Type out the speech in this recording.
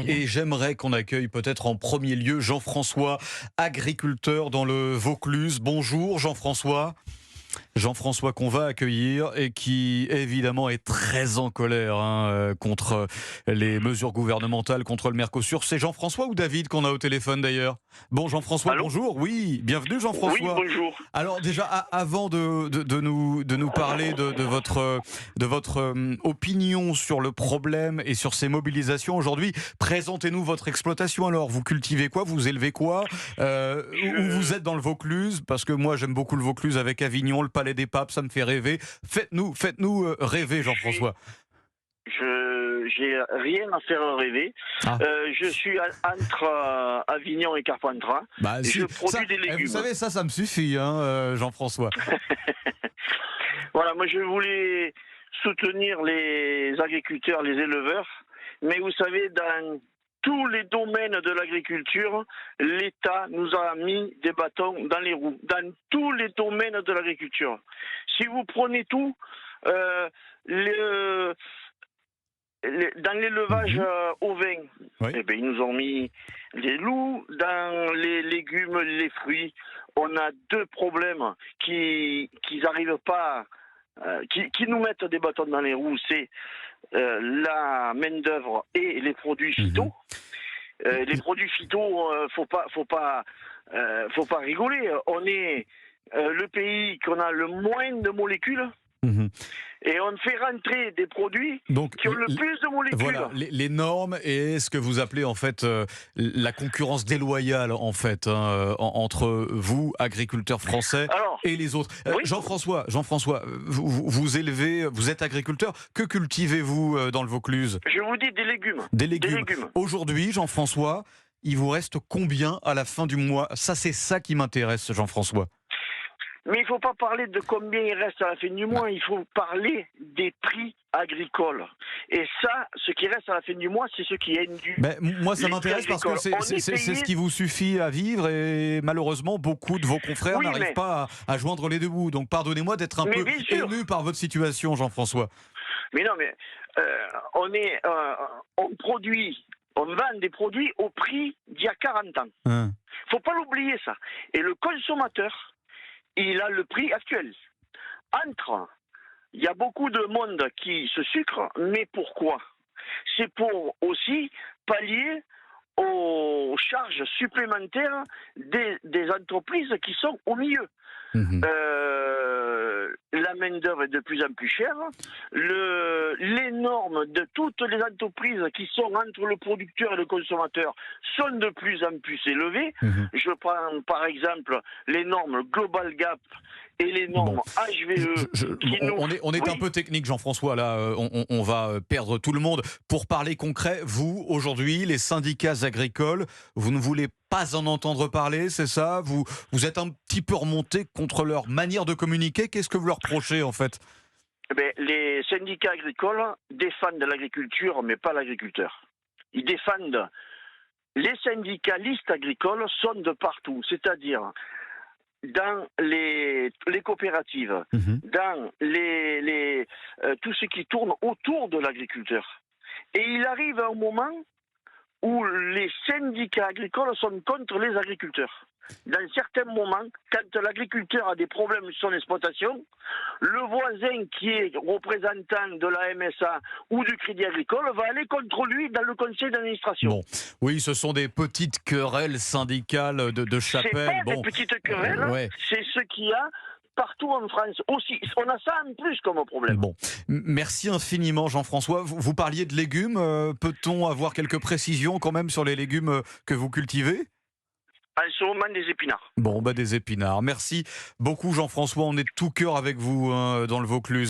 Et j'aimerais qu'on accueille peut-être en premier lieu Jean-François, agriculteur dans le Vaucluse. Bonjour Jean-François. Jean-François qu'on va accueillir et qui évidemment est très en colère contre les mesures gouvernementales, contre le Mercosur. C'est Jean-François ou David qu'on a au téléphone d'ailleurs? Bon Jean-François, Allô? bonjour. Oui, bienvenue Oui, Jean-François. bonjour. Alors déjà, avant de nous parler de votre opinion sur le problème et sur ces mobilisations aujourd'hui, présentez-nous votre exploitation. Alors, vous cultivez quoi? Vous élevez quoi? Où vous êtes dans le Vaucluse? Parce que moi, j'aime beaucoup le Vaucluse avec Avignon, le Palais des Papes, ça me fait rêver. Faites-nous rêver, Jean-François. J'ai rien à faire rêver. Ah. Je suis entre Avignon et Carpentras. Bah, Je ça, produis des légumes. vous savez, ça me suffit, Jean-François. Voilà, moi je voulais soutenir les agriculteurs, les éleveurs, mais vous savez, dans tous les domaines de l'agriculture, l'État nous a mis des bâtons dans les roues, dans tous les domaines de l'agriculture. Si vous prenez tout, dans l'élevage ovin, Oui. eh ben, ils nous ont mis des loups. Dans les légumes, les fruits, on a deux problèmes qui n'arrivent pas, qui nous mettent des bâtons dans les roues. C'est la main-d'œuvre et les produits phyto. Les produits phyto, faut pas rigoler. On est le pays qu'on a le moins de molécules. Et on fait rentrer des produits qui ont le plus de molécules. Voilà, les normes et ce que vous appelez en fait la concurrence déloyale en fait entre vous, agriculteurs français, et les autres. Oui. Jean-François, vous élevez, vous êtes agriculteur. Que cultivez-vous dans le Vaucluse? Je vous dis des légumes. Des légumes. Aujourd'hui, Jean-François, il vous reste combien à la fin du mois? Ça, c'est ça qui m'intéresse, Jean-François. Mais il ne faut pas parler de combien il reste à la fin du mois, il faut parler des prix agricoles. Et ça, ce qui reste à la fin du mois, c'est ce qui est dû. Moi, ça m'intéresse parce que c'est ce qui vous suffit à vivre et malheureusement, beaucoup de vos confrères n'arrivent pas à joindre les deux bouts. Donc, pardonnez-moi d'être un peu ému par votre situation, Jean-François. Mais non, mais on produit, on vend des produits au prix d'il y a 40 ans. Il ne faut pas l'oublier, ça. Et le consommateur, il a le prix actuel. Il y a beaucoup de monde qui se sucre, mais pourquoi? C'est pour aussi pallier aux charges supplémentaires des entreprises qui sont au milieu. La main-d'œuvre est de plus en plus chère. Les normes de toutes les entreprises qui sont entre le producteur et le consommateur sont de plus en plus élevées. Je prends par exemple les normes Global Gap et les normes HVE. On est un peu technique, Jean-François, là, on va perdre tout le monde. Pour parler concret, vous, aujourd'hui, les syndicats agricoles, vous ne voulez pas en entendre parler, c'est ça? Vous êtes un petit peu remonté contre leur manière de communiquer. Qu'est-ce que vous leur reprochez, en fait? Les syndicats agricoles défendent l'agriculture, mais pas l'agriculteur. Ils défendent... Les syndicalistes agricoles sont de partout, c'est-à-dire dans les coopératives, dans tout ce qui tourne autour de l'agriculteur. Et il arrive un moment où les syndicats agricoles sont contre les agriculteurs. Dans certains moments, quand l'agriculteur a des problèmes sur son exploitation, le voisin qui est représentant de la MSA ou du Crédit Agricole va aller contre lui dans le conseil d'administration. Bon, oui, ce sont des petites querelles syndicales de chapelle. C'est pas des petites querelles, c'est ce qu'il y a partout en France aussi. On a ça en plus comme problème. Bon, merci infiniment Jean-François. Vous parliez de légumes. Peut-on avoir quelques précisions quand même sur les légumes que vous cultivez? En ce moment, des épinards. Bon, des épinards. Merci beaucoup Jean-François. On est de tout cœur avec vous dans le Vaucluse.